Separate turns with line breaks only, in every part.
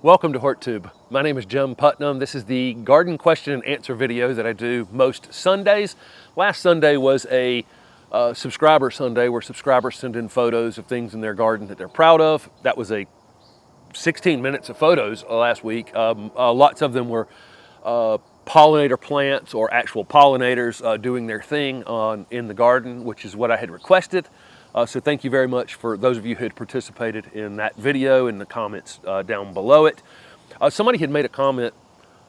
Welcome to HortTube. My name is Jim Putnam. This is the garden question and answer video that I do most Sundays. Last Sunday was a subscriber Sunday where subscribers send in photos of things in their garden that they're proud of. That was a 16 minutes of photos last week. Lots of them were pollinator plants or actual pollinators doing their thing in the garden, which is what I had requested. So thank you very much for those of you who had participated in that video in the comments down below it. Somebody had made a comment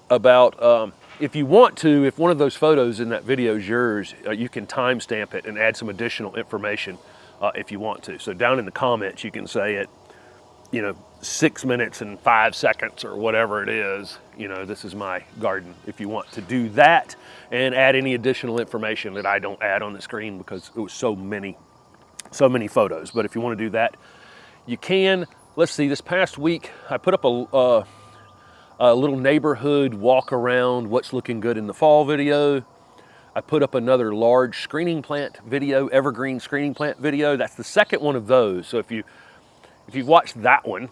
about if you want to, if one of those photos in that video is yours, you can timestamp it and add some additional information if you want to. So down in the comments you can say it, 6 minutes and 5 seconds or whatever it is, this is my garden. If you want to do that and add any additional information that I don't add on the screen because it was so many photos. But if you want to do that, you can. Let's see, this past week I put up a little neighborhood walk around what's looking good in the fall video. I put up another large screening plant video, evergreen screening plant video. That's the second one of those. So if you've watched that one,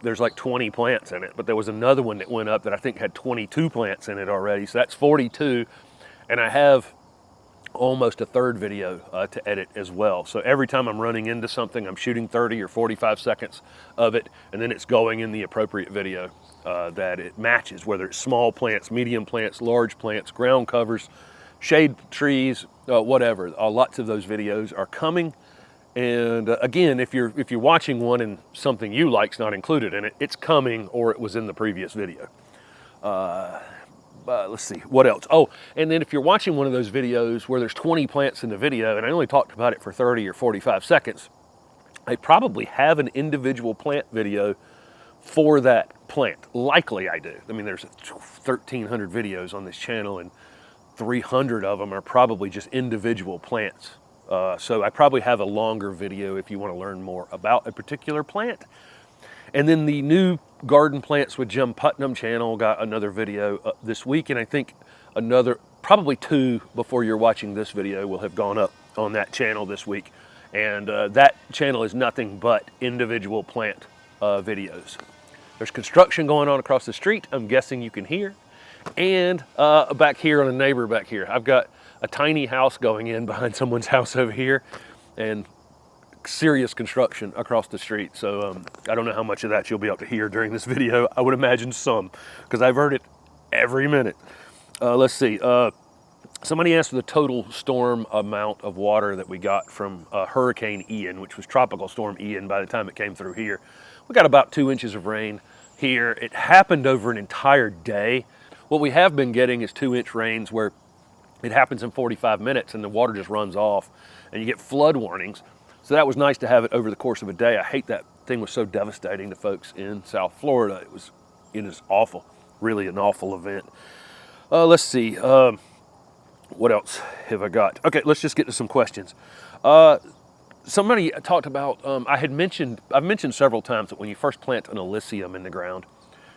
there's like 20 plants in it, but there was another one that went up that I think had 22 plants in it already. So that's 42, and I have almost a third video to edit as well. So every time I'm running into something, I'm shooting 30 or 45 seconds of it, and then it's going in the appropriate video that it matches, whether it's small plants, medium plants, large plants, ground covers, shade trees, whatever. Lots of those videos are coming. And again, if you're watching one and something you like's not included in it, it's coming or it was in the previous video. Let's see, what else? Oh, and then if you're watching one of those videos where there's 20 plants in the video and I only talked about it for 30 or 45 seconds, I probably have an individual plant video for that plant. Likely I do. I mean, there's 1,300 videos on this channel and 300 of them are probably just individual plants. So I probably have a longer video if you want to learn more about a particular plant. And then the new Garden Plants with Jim Putnam channel got another video this week, and I think another, probably 2 before you're watching this video will have gone up on that channel this week. And that channel is nothing but individual plant videos. There's construction going on across the street, I'm guessing you can hear. And back here on a neighbor back here, I've got a tiny house going in behind someone's house over here, and serious construction across the street. So I don't know how much of that you'll be able to hear during this video. I would imagine some, because I've heard it every minute. Let's see. Somebody asked for the total storm amount of water that we got from Hurricane Ian, which was Tropical Storm Ian by the time it came through here. We got about 2 inches of rain here. It happened over an entire day. What we have been getting is 2-inch rains where it happens in 45 minutes and the water just runs off and you get flood warnings. So that was nice to have it over the course of a day. I hate that thing was so devastating to folks in South Florida. It was awful, really an awful event. Let's see, what else have I got? Okay, let's just get to some questions. Somebody talked about, I've mentioned several times that when you first plant an Alyssium in the ground,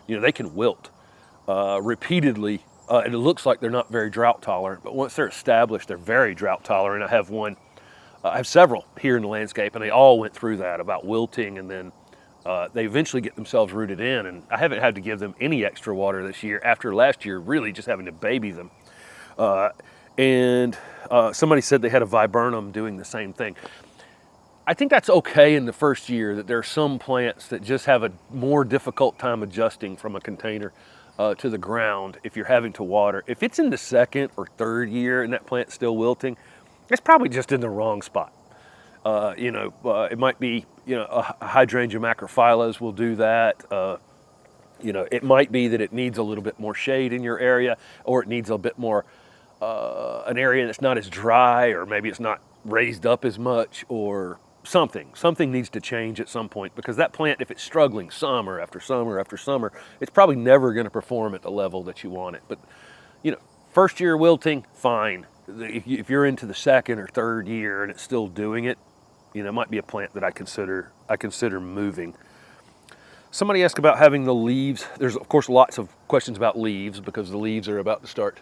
they can wilt repeatedly. And it looks like they're not very drought tolerant, but once they're established, they're very drought tolerant. I have several here in the landscape, and they all went through that about wilting, and then they eventually get themselves rooted in, and I haven't had to give them any extra water this year after last year really just having to baby them. Somebody said they had a viburnum doing the same thing. I think that's okay in the first year, that there are some plants that just have a more difficult time adjusting from a container to the ground if you're having to water. If it's in the second or third year and that plant's still wilting, it's probably just in the wrong spot. It might be, a hydrangea macrophyllus will do that. It might be that it needs a little bit more shade in your area, or it needs a bit more, an area that's not as dry, or maybe it's not raised up as much, or something. Something needs to change at some point, because that plant, if it's struggling summer after summer after summer, it's probably never going to perform at the level that you want it. But, first year wilting, fine. If you're into the second or third year and it's still doing it, it might be a plant that I consider moving. Somebody asked about having the leaves. There's of course lots of questions about leaves because the leaves are about to start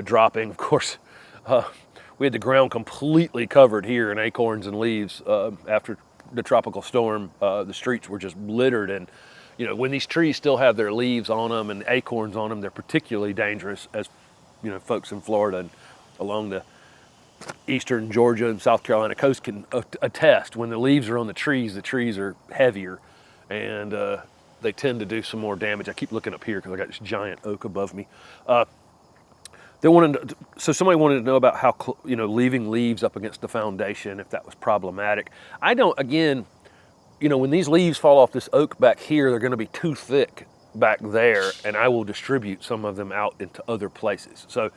dropping. Of course, we had the ground completely covered here in acorns and leaves after the tropical storm. The streets were just littered, and you know, when these trees still have their leaves on them and acorns on them, they're particularly dangerous, as you know, folks in Florida and along the eastern Georgia and South Carolina coast can attest. When the leaves are on the trees are heavier, and they tend to do some more damage. I keep looking up here because I got this giant oak above me. So somebody wanted to know about how, you know, leaving leaves up against the foundation, if that was problematic. I don't, again, you know, when these leaves fall off this oak back here, they're going to be too thick back there, and I will distribute some of them out into other places. So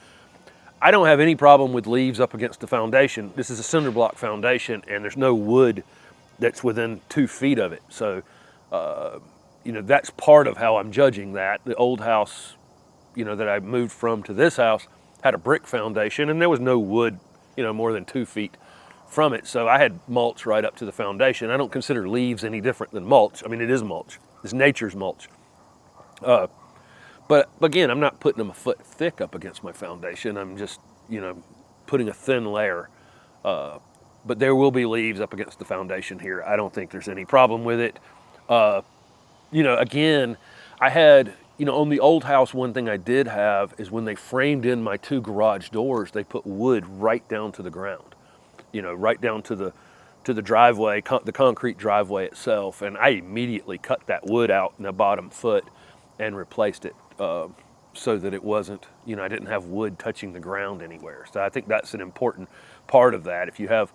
I don't have any problem with leaves up against the foundation. This is a cinder block foundation, and there's no wood that's within 2 feet of it. So, you know, that's part of how I'm judging that. The old house, you know, that I moved from to this house had a brick foundation, and there was no wood, you know, more than 2 feet from it. So I had mulch right up to the foundation. I don't consider leaves any different than mulch. I mean, it is mulch. It's nature's mulch. But again, I'm not putting them a foot thick up against my foundation. I'm just, you know, putting a thin layer. But there will be leaves up against the foundation here. I don't think there's any problem with it. You know, again, I had, you know, on the old house, one thing I did have is when they framed in my 2 garage doors, they put wood right down to the ground, you know, right down to the driveway, the concrete driveway itself. And I immediately cut that wood out in the bottom foot and replaced it so that it wasn't, you know, I didn't have wood touching the ground anywhere. So I think that's an important part of that. If you have,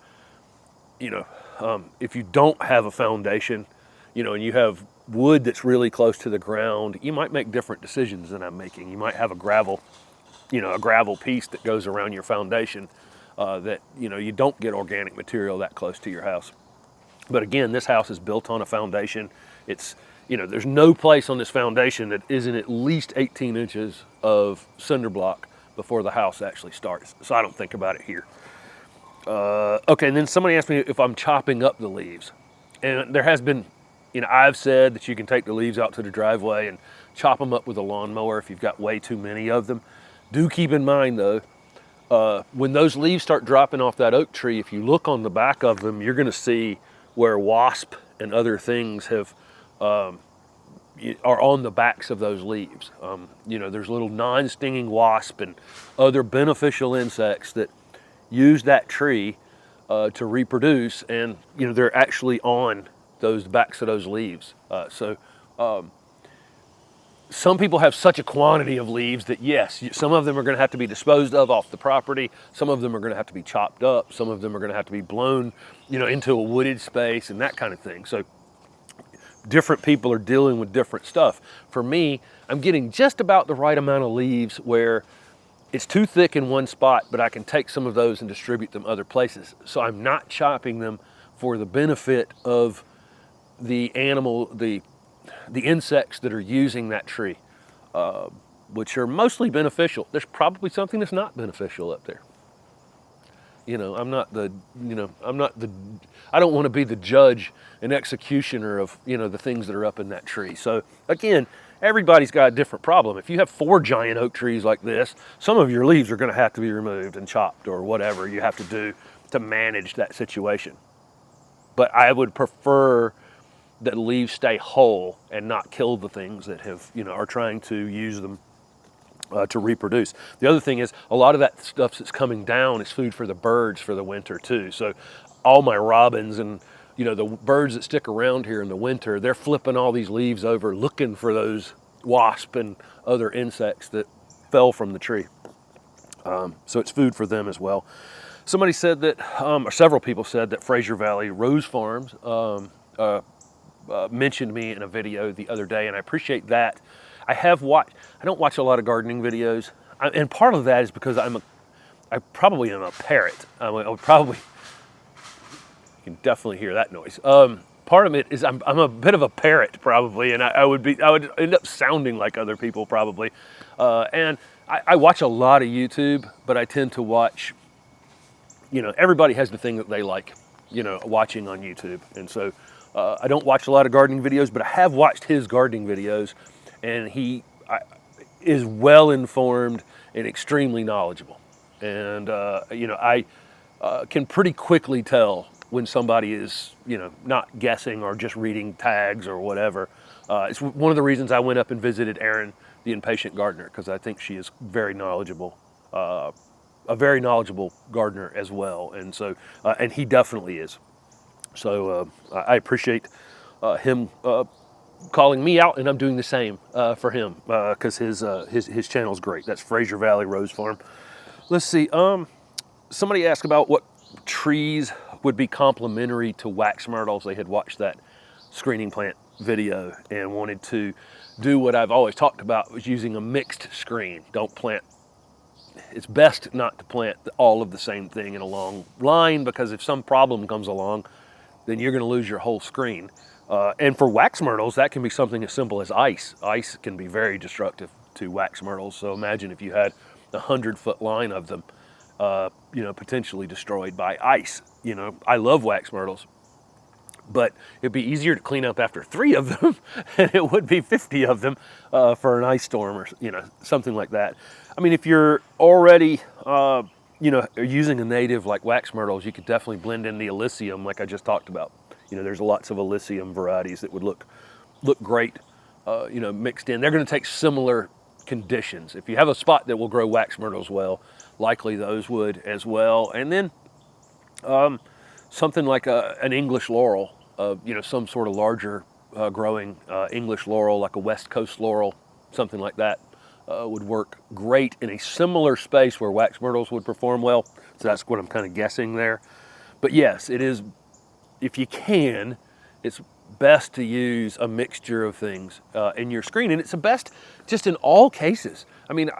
you know, if you don't have a foundation, you know, and you have wood that's really close to the ground, you might make different decisions than I'm making. You might have a gravel piece that goes around your foundation that, you know, you don't get organic material that close to your house. But again, this house is built on a foundation. It's, you know, there's no place on this foundation that isn't at least 18 inches of cinder block before the house actually starts. So I don't think about it here. Okay, and then somebody asked me if I'm chopping up the leaves. And there has been, you know, I've said that you can take the leaves out to the driveway and chop them up with a lawnmower if you've got way too many of them. Do keep in mind, though, when those leaves start dropping off that oak tree, if you look on the back of them, you're going to see where wasp and other things have are on the backs of those leaves. You know, there's little non-stinging wasp and other beneficial insects that use that tree to reproduce, and you know, they're actually on those backs of those leaves. Some people have such a quantity of leaves that yes, some of them are going to have to be disposed of off the property. Some of them are going to have to be chopped up. Some of them are going to have to be blown, you know, into a wooded space and that kind of thing. So different people are dealing with different stuff. For me, I'm getting just about the right amount of leaves where it's too thick in one spot, but I can take some of those and distribute them other places. So I'm not chopping them for the benefit of the animal, the insects that are using that tree, which are mostly beneficial. There's probably something that's not beneficial up there. You know, I don't want to be the judge and executioner of, you know, the things that are up in that tree. So again, everybody's got a different problem. If you have 4 giant oak trees like this, some of your leaves are going to have to be removed and chopped or whatever you have to do to manage that situation. But I would prefer that leaves stay whole and not kill the things that have, you know, are trying to use them to reproduce. The other thing is a lot of that stuff that's coming down is food for the birds for the winter too. So all my robins and, you know, the birds that stick around here in the winter, they're flipping all these leaves over looking for those wasp and other insects that fell from the tree. So it's food for them as well. Somebody said that, or several people said that Fraser Valley Rose Farms mentioned me in a video the other day, and I appreciate that. I don't watch a lot of gardening videos, and part of that is because I probably am a parrot. I would probably, you can definitely hear that noise. Part of it is I'm a bit of a parrot probably, and I would end up sounding like other people probably. And I watch a lot of YouTube, but I tend to watch, you know, everybody has the thing that they like, you know, watching on YouTube, and so I don't watch a lot of gardening videos, but I have watched his gardening videos, and he is well informed and extremely knowledgeable. And you know, I can pretty quickly tell when somebody is, you know, not guessing or just reading tags or whatever. It's one of the reasons I went up and visited Erin, the impatient gardener, because I think she is very knowledgeable, a very knowledgeable gardener as well. And so, and he definitely is. So I appreciate him calling me out, and I'm doing the same for him because his channel is great. That's Fraser Valley Rose Farm. Let's see. Somebody asked about what trees would be complementary to wax myrtles. They had watched that screening plant video and wanted to do what I've always talked about, was using a mixed screen. Don't plant. It's best not to plant all of the same thing in a long line, because if some problem comes along, then you're going to lose your whole screen. And for wax myrtles, that can be something as simple as ice. Ice can be very destructive to wax myrtles. So imagine if you had a 100-foot line of them, potentially destroyed by ice. I love wax myrtles, but it'd be easier to clean up after 3 of them than it would be 50 of them for an ice storm or something like that. I mean, if you're already using a native like wax myrtles, you could definitely blend in the Elysium like I just talked about. There's lots of Elysium varieties that would look great, mixed in. They're going to take similar conditions. If you have a spot that will grow wax myrtles well, likely those would as well. And then something like an English laurel, some sort of larger growing English laurel, like a West Coast laurel, something like that, would work great in a similar space where wax myrtles would perform well. So that's what I'm kind of guessing there. But yes, it is, if you can, it's best to use a mixture of things in your screen. And it's the best just in all cases. I mean,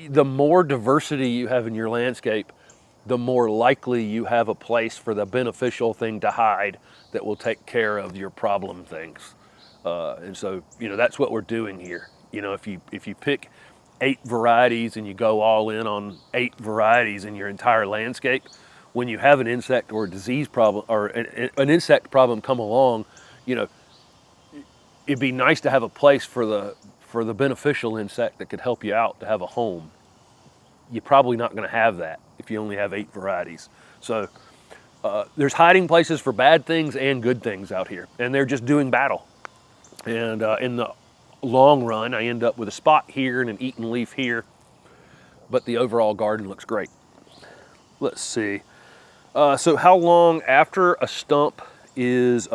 the more diversity you have in your landscape, the more likely you have a place for the beneficial thing to hide that will take care of your problem things. And so, that's what we're doing here. If you pick 8 varieties and you go all in on 8 varieties in your entire landscape, when you have an insect or a disease problem or an insect problem come along, it'd be nice to have a place for the beneficial insect that could help you out to have a home. You're probably not going to have that if you only have 8 varieties. So there's hiding places for bad things and good things out here, and they're just doing battle. And in the long run, I end up with a spot here and an eaten leaf here, but the overall garden looks great. Let's see. So how long after a stump is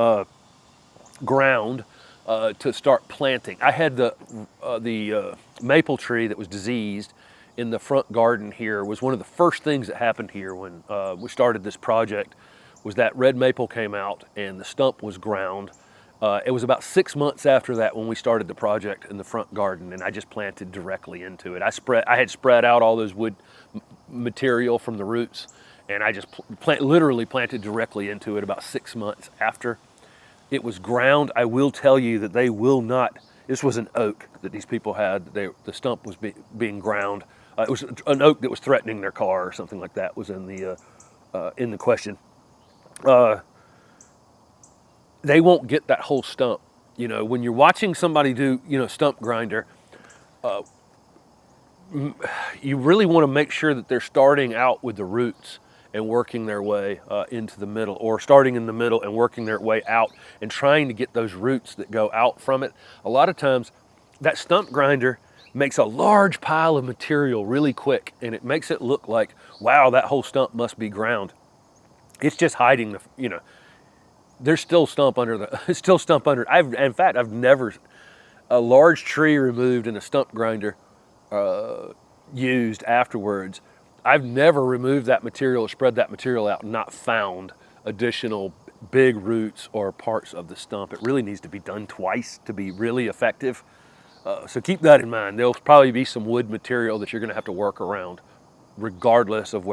ground to start planting? I had the maple tree that was diseased in the front garden here. Was one of the first things that happened here when we started this project, was that red maple came out and the stump was ground. It was about 6 months after that when we started the project in the front garden, and I just planted directly into it. I had spread out all those wood material from the roots, and I just literally planted directly into it about 6 months after it was ground. I will tell you that they will not, this was an oak that these people had, the stump was being ground. It was an oak that was threatening their car or something like that was in the question. They won't get that whole stump. When you're watching somebody do, stump grinder, you really want to make sure that they're starting out with the roots and working their way into the middle, or starting in the middle and working their way out and trying to get those roots that go out from it. A lot of times that stump grinder makes a large pile of material really quick, and it makes it look like, wow, that whole stump must be ground. It's just hiding there's still stump under it's still stump under. In fact, I've never, a large tree removed and a stump grinder used afterwards, I've never removed that material or spread that material out and not found additional big roots or parts of the stump. It really needs to be done twice to be really effective. So keep that in mind. There'll probably be some wood material that you're going to have to work around, regardless of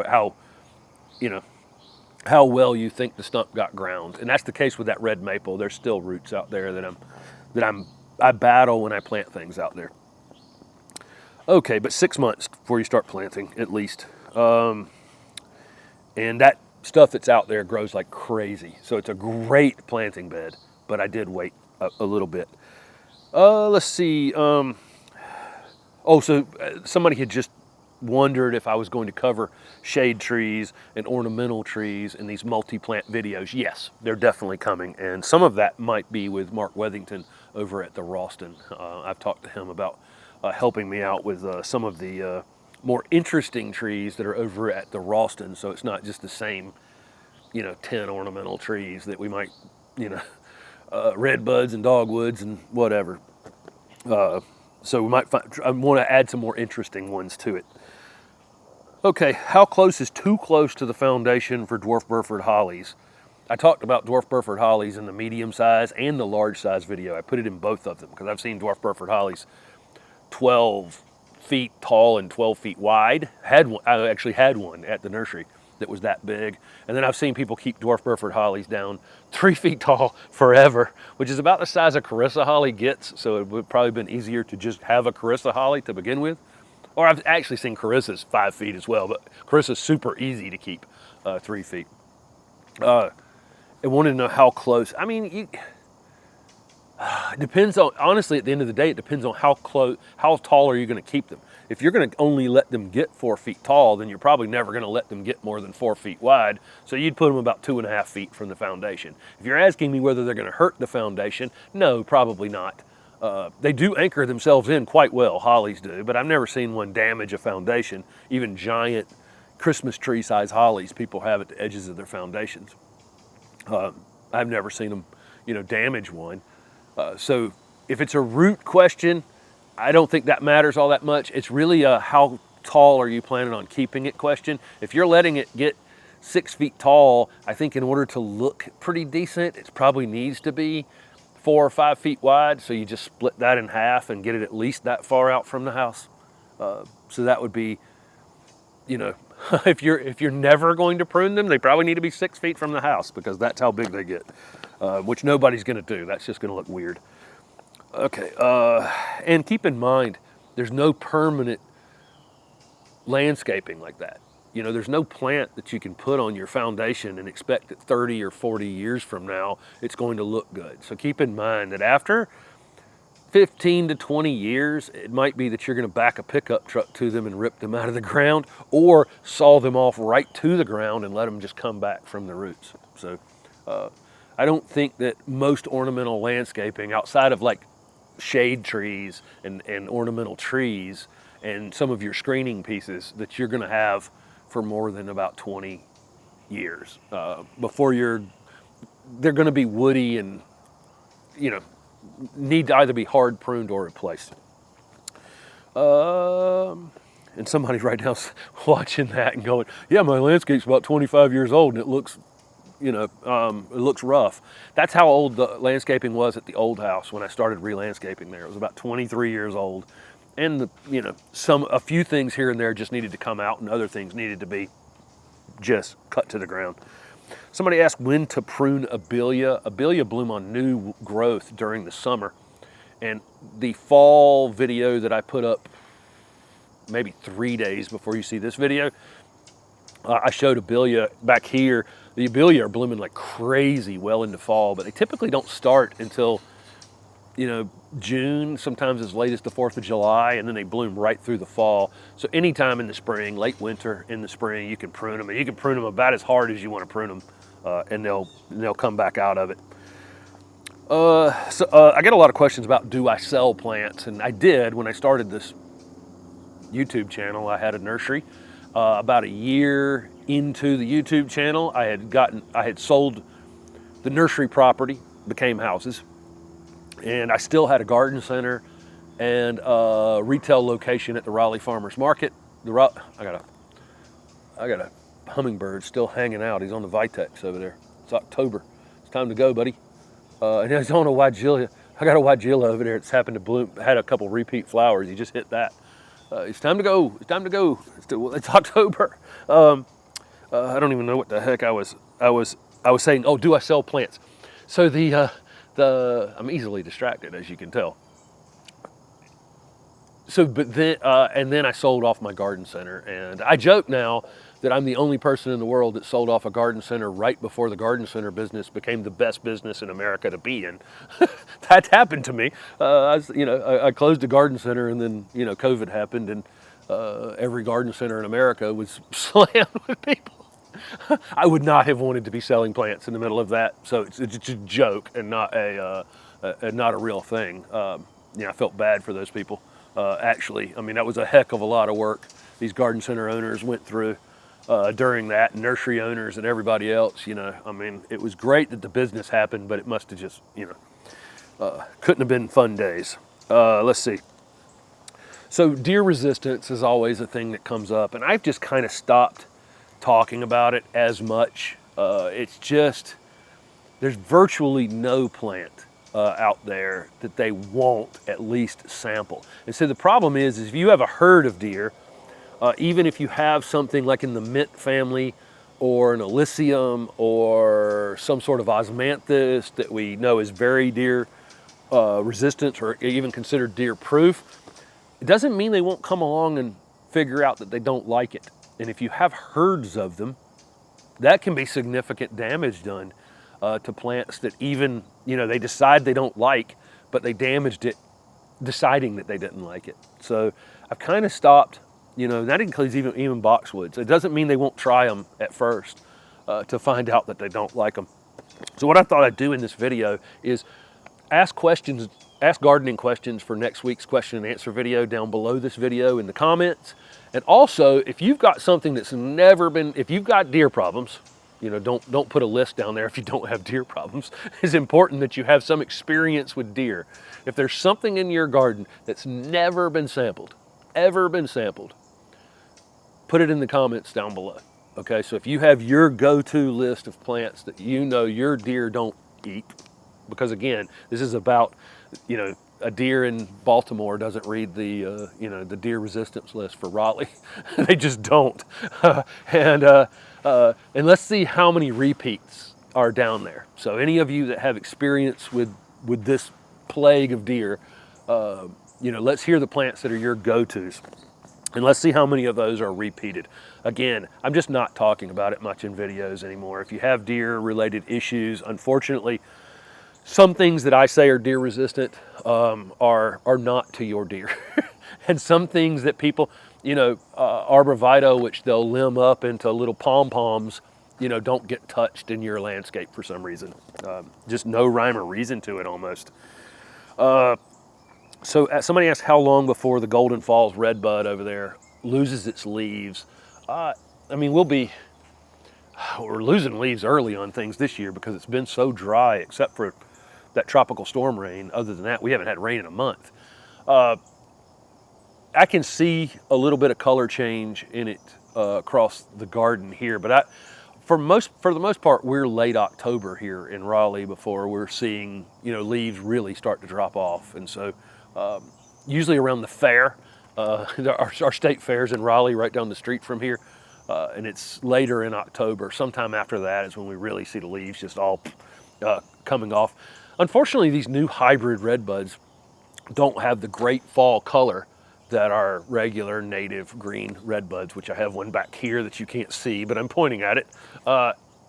how well you think the stump got ground. And that's the case with that red maple. There's still roots out there that I battle when I plant things out there. Okay, but 6 months before you start planting, at least. And that stuff that's out there grows like crazy. So it's a great planting bed, but I did wait a little bit. Let's see. Somebody had just wondered if I was going to cover shade trees and ornamental trees in these multi-plant videos. Yes, they're definitely coming. And some of that might be with Mark Wethington over at the Ralston. I've talked to him about helping me out with some of the more interesting trees that are over at the Ralston, so it's not just the same, 10 ornamental trees that we might, redbuds and dogwoods and whatever. So we might I want to add some more interesting ones to it. Okay, how close is too close to the foundation for dwarf Burford hollies? I talked about dwarf Burford hollies in the medium size and the large size video. I put it in both of them because I've seen dwarf Burford hollies 12 feet tall and 12 feet wide. I actually had one at the nursery that was that big. And then I've seen people keep dwarf Burford hollies down 3 feet tall forever, which is about the size a Carissa holly gets. So it would probably been easier to just have a Carissa holly to begin with. Or I've actually seen Carissas 5 feet as well, but Carissa's super easy to keep 3 feet. I wanted to know how close. I mean, it depends on, honestly, at the end of the day, it depends on how tall are you going to keep them. If you're going to only let them get 4 feet tall, then you're probably never going to let them get more than 4 feet wide. So you'd put them about 2.5 feet from the foundation. If you're asking me whether they're going to hurt the foundation, no, probably not. They do anchor themselves in quite well, hollies do, but I've never seen one damage a foundation. Even giant Christmas tree size hollies people have at the edges of their foundations. I've never seen them, damage one. So if it's a root question, I don't think that matters all that much. It's really a how tall are you planning on keeping it question. If you're letting it get 6 feet tall, I think in order to look pretty decent, it probably needs to be 4 or 5 feet wide. So you just split that in half and get it at least that far out from the house. So that would be, if you're never going to prune them, they probably need to be 6 feet from the house because that's how big they get, which nobody's going to do. That's just going to look weird. Okay, and keep in mind, there's no permanent landscaping like that. There's no plant that you can put on your foundation and expect that 30 or 40 years from now, it's going to look good. So keep in mind that after 15 to 20 years, it might be that you're going to back a pickup truck to them and rip them out of the ground, or saw them off right to the ground and let them just come back from the roots. So I don't think that most ornamental landscaping outside of like shade trees and ornamental trees and some of your screening pieces that you're going to have for more than about 20 years before they're going to be woody and need to either be hard pruned or replaced. And somebody right now is watching that and going, yeah, my landscape's about 25 years old and it looks it looks rough. That's how old the landscaping was at the old house when I started re-landscaping there. It was about 23 years old. And a few things here and there just needed to come out and other things needed to be just cut to the ground. Somebody asked when to prune Abelia. Abelia bloom on new growth during the summer. And the fall video that I put up maybe 3 days before you see this video, I showed Abelia back here. The Abelia are blooming like crazy well into fall, but they typically don't start until, June, sometimes as late as the 4th of July, and then they bloom right through the fall. So anytime in the spring, late winter, in the spring, you can prune them, and you can prune them about as hard as you want to prune them, and they'll come back out of it. I get a lot of questions about do I sell plants, and I did when I started this YouTube channel. I had a nursery. About a year into the YouTube channel, I had sold the nursery property, became houses, and I still had a garden center and a retail location at the Raleigh Farmers Market. I got a hummingbird still hanging out. He's on the Vitex over there. It's October. It's time to go, buddy. And he's on a Weigelia. I got a Weigelia over there. It's happened to bloom. Had a couple repeat flowers. He just hit that. It's time to go. It's time to go. It's October. I don't even know what the heck I was saying. Oh, do I sell plants? So I'm easily distracted, as you can tell. So, and then I sold off my garden center, and I joke now that I'm the only person in the world that sold off a garden center right before the garden center business became the best business in America to be in. That happened to me. I closed a garden center, and then COVID happened, and every garden center in America was slammed with people. I would not have wanted to be selling plants in the middle of that, so it's a joke and not a not a real thing. I felt bad for those people. Actually, I mean, that was a heck of a lot of work these garden center owners went through during that, nursery owners and everybody else. I mean, it was great that the business happened, but it must have just, couldn't have been fun days. Let's see. So deer resistance is always a thing that comes up, and I've just kind of stopped talking about it as much. It's just, there's virtually no plant out there that they won't at least sample. And so the problem is if you have a herd of deer, even if you have something like in the mint family or an Elysium or some sort of osmanthus that we know is very deer resistant or even considered deer proof, it doesn't mean they won't come along and figure out that they don't like it. And if you have herds of them, that can be significant damage done to plants that even, they decide they don't like, but they damaged it deciding that they didn't like it. So I've kind of stopped, that includes even boxwoods. It doesn't mean they won't try them at first to find out that they don't like them. So what I thought I'd do in this video is ask gardening questions for next week's question and answer video down below this video in the comments. And also, if you've got something that's never been, if you've got deer problems, don't put a list down there if you don't have deer problems. It's important that you have some experience with deer. If there's something in your garden that's never been sampled, ever been sampled, put it in the comments down below. Okay, so if you have your go-to list of plants that your deer don't eat, because again, this is about, a deer in Baltimore doesn't read the, the deer resistance list for Raleigh. They just don't. And let's see how many repeats are down there. So any of you that have experience with this plague of deer, let's hear the plants that are your go-tos. And let's see how many of those are repeated. Again, I'm just not talking about it much in videos anymore. If you have deer-related issues, unfortunately, some things that I say are deer resistant are not to your deer. And some things that people, arborvitae, which they'll limb up into little pom-poms, don't get touched in your landscape for some reason. Just no rhyme or reason to it almost. So somebody asked how long before the Golden Falls Redbud over there loses its leaves. We're losing leaves early on things this year because it's been so dry, except for that tropical storm rain. Other than that, we haven't had rain in a month. I can see a little bit of color change in it across the garden here, but for the most part, we're late October here in Raleigh before we're seeing leaves really start to drop off. And so usually around the fair, our state fair's in Raleigh, right down the street from here, and it's later in October. Sometime after that is when we really see the leaves just all coming off. Unfortunately, these new hybrid redbuds don't have the great fall color that our regular native green redbuds, which I have one back here that you can't see, but I'm pointing at it.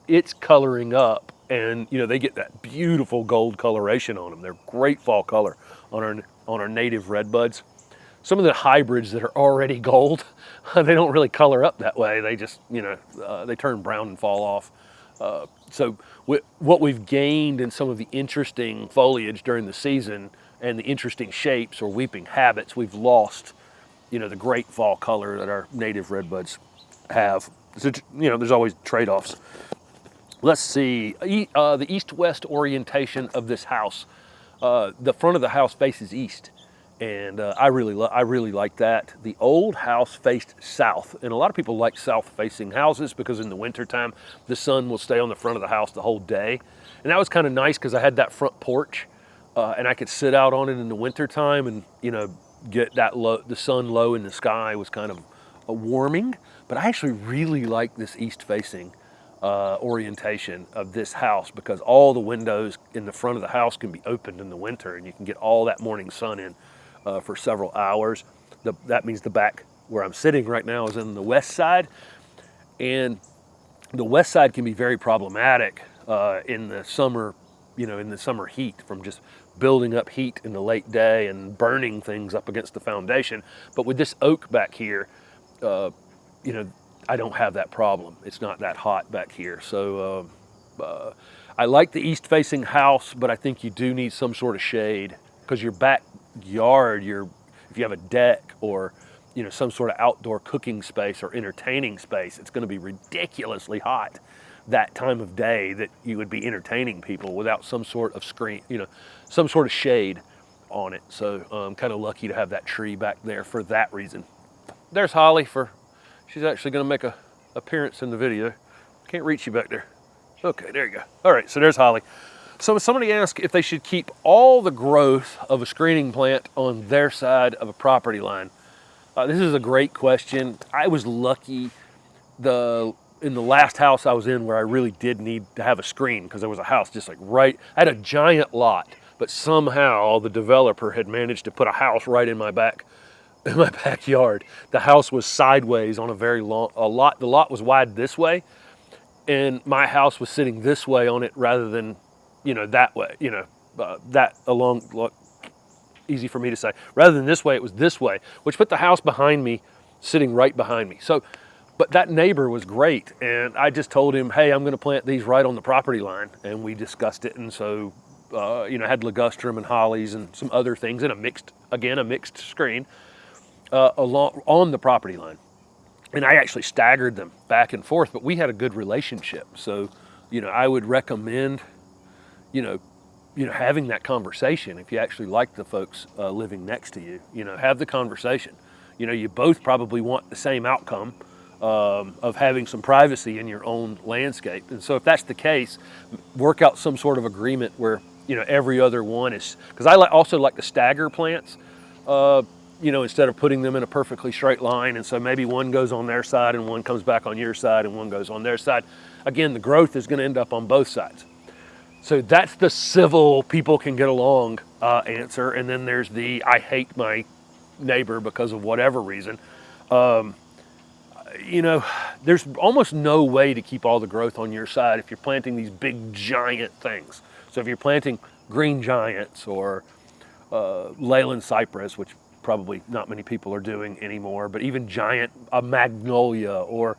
It's coloring up, and they get that beautiful gold coloration on them. They're great fall color on our native redbuds. Some of the hybrids that are already gold, they don't really color up that way. They just, they turn brown and fall off. So what we've gained in some of the interesting foliage during the season and the interesting shapes or weeping habits, we've lost, the great fall color that our native redbuds have. So, there's always trade-offs. Let's see, the east-west orientation of this house. The front of the house faces east, and I really like that. The old house faced south, and a lot of people like south-facing houses because in the wintertime, the sun will stay on the front of the house the whole day. And that was kind of nice because I had that front porch, and I could sit out on it in the wintertime and, get the sun low in the sky was kind of warming. But I actually really like this east-facing orientation of this house because all the windows in the front of the house can be opened in the winter, and you can get all that morning sun in for several hours. That means the back where I'm sitting right now is in the west side, and the west side can be very problematic in the summer, in the summer heat from just building up heat in the late day and burning things up against the foundation. But with this oak back here, I don't have that problem. It's not that hot back here. So I like the east-facing house, but I think you do need some sort of shade because your backyard, if you have a deck or some sort of outdoor cooking space or entertaining space, it's going to be ridiculously hot that time of day that you would be entertaining people without some sort of screen, some sort of shade on it. So I'm kind of lucky to have that tree back there for that reason. There's Holley she's actually going to make an appearance in the video. Can't reach you back there. Okay, there you go. All right, so there's Holley. So somebody asked if they should keep all the growth of a screening plant on their side of a property line. This is a great question. I was lucky in the last house I was in where I really did need to have a screen because there was a house just like right, I had a giant lot, but somehow the developer had managed to put a house right in my backyard. The house was sideways on a lot. The lot was wide this way, and my house was sitting this way on it rather than, that way, that along, easy for me to say. Rather than this way, it was this way, which put the house behind me, sitting right behind me. So, but that neighbor was great, and I just told him, hey, I'm going to plant these right on the property line, and we discussed it, and so, had ligustrum and hollies and some other things, and a mixed screen along on the property line. And I actually staggered them back and forth, but we had a good relationship. So, I would recommend, having that conversation if you actually like the folks living next to you. Have the conversation. You both probably want the same outcome of having some privacy in your own landscape. And so if that's the case, work out some sort of agreement where, every other one is, because I also like to stagger plants, instead of putting them in a perfectly straight line. And so maybe one goes on their side and one comes back on your side and one goes on their side. Again, the growth is going to end up on both sides. So that's the civil, people can get along answer. And then there's the, I hate my neighbor because of whatever reason. There's almost no way to keep all the growth on your side if you're planting these big giant things. So if you're planting green giants or Leyland cypress, which probably not many people are doing anymore, but even a magnolia or,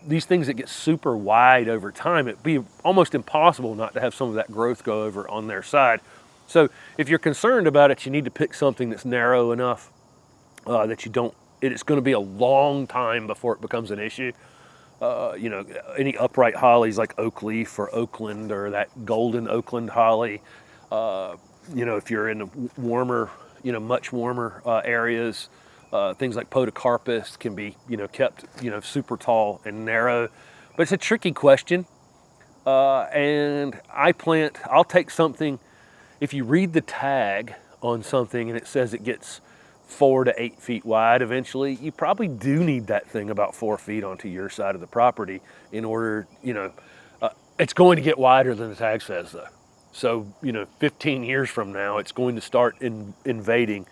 these things that get super wide over time, it'd be almost impossible not to have some of that growth go over on their side. So if you're concerned about it, you need to pick something that's narrow enough that it's going to be a long time before it becomes an issue. Any upright hollies like oak leaf or Oakland or that golden Oakland holly, if you're in the warmer, much warmer areas, things like podocarpus can be, kept, super tall and narrow. But it's a tricky question. And I'll take something, if you read the tag on something and it says it gets 4 to 8 feet wide eventually, you probably do need that thing about 4 feet onto your side of the property in order, it's going to get wider than the tag says though. So, 15 years from now, it's going to start invading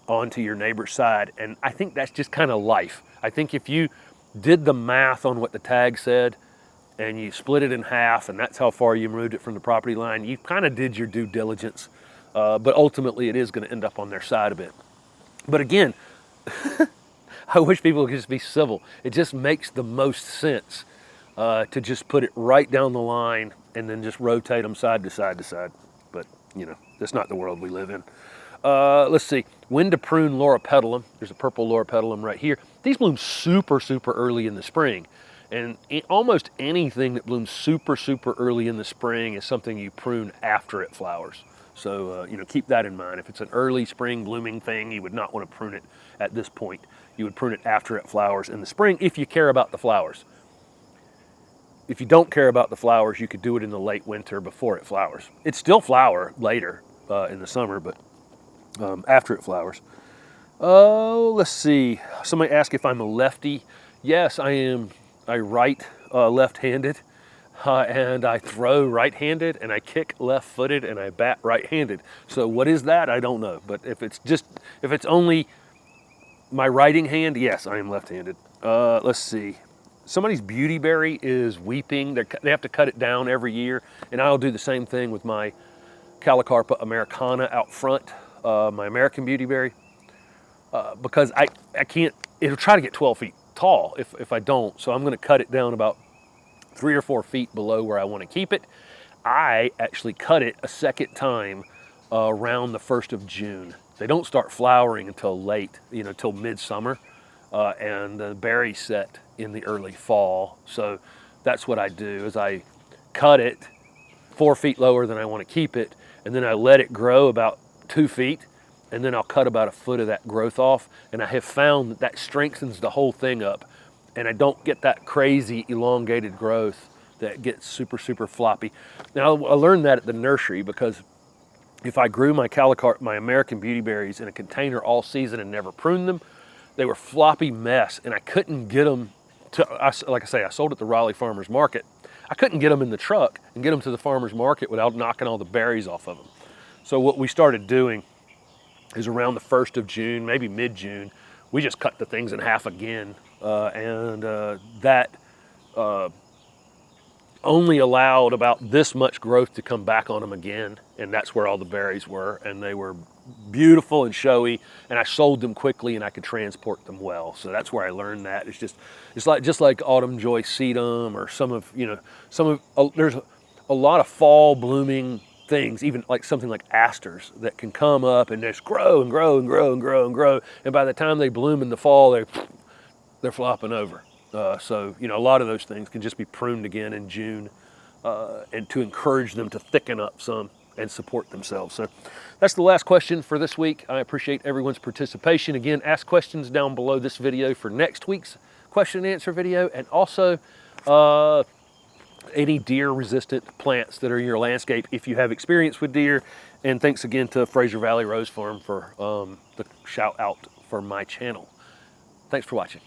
onto your neighbor's side. And I think that's just kind of life. I think if you did the math on what the tag said and you split it in half and that's how far you moved it from the property line, you kind of did your due diligence. But ultimately, it is going to end up on their side a bit. But again, I wish people could just be civil. It just makes the most sense to just put it right down the line and then just rotate them side to side to side. But, that's not the world we live in. Let's see. When to prune Petalum. There's a purple Petalum right here. These bloom super, super early in the spring. And almost anything that blooms super, super early in the spring is something you prune after it flowers. So, keep that in mind. If it's an early spring blooming thing, you would not want to prune it at this point. You would prune it after it flowers in the spring if you care about the flowers. If you don't care about the flowers, you could do it in the late winter before it flowers. It still flower later in the summer, but after it flowers. Oh, let's see. Somebody asked if I'm a lefty. Yes, I am. I write left-handed. And I throw right-handed, and I kick left-footed, and I bat right-handed. So what is that? I don't know. But if it's only my writing hand, yes, I am left-handed. Let's see. Somebody's beautyberry is weeping. They have to cut it down every year, and I'll do the same thing with my Calicarpa americana out front, my American beautyberry, because I can't. It'll try to get 12 feet tall if I don't. So I'm going to cut it down about 3 or 4 feet below where I want to keep it. I actually cut it a second time around the 1st of June. They don't start flowering until late, you know, till midsummer, and the berries set in the early fall. So that's what I do, is I cut it 4 feet lower than I want to keep it, and then I let it grow about 2 feet, and then I'll cut about a foot of that growth off, and I have found that that strengthens the whole thing up, and I don't get that crazy elongated growth that gets super, super floppy. Now, I learned that at the nursery, because if I grew my my American beauty berries in a container all season and never pruned them, they were floppy mess, and I couldn't get them to, like I say, I sold at the Raleigh Farmers Market. I couldn't get them in the truck and get them to the farmer's market without knocking all the berries off of them. So what we started doing is around the 1st of June, maybe mid-June, we just cut the things in half again, and that only allowed about this much growth to come back on them again, and that's where all the berries were, and they were beautiful and showy, and I sold them quickly and I could transport them well. So that's where I learned that. It's like Autumn Joy Sedum, or there's a lot of fall blooming things, even like something like asters, that can come up and just grow and grow and grow and grow and grow, and by the time they bloom in the fall, they're flopping over. So, you know, a lot of those things can just be pruned again in June, and to encourage them to thicken up some and support themselves. So that's the last question for this week. I appreciate everyone's participation. Again, ask questions down below this video for next week's question and answer video, and also any deer resistant plants that are in your landscape if you have experience with deer. And thanks again to Fraser Valley Rose Farm for the shout out for my channel. Thanks for watching.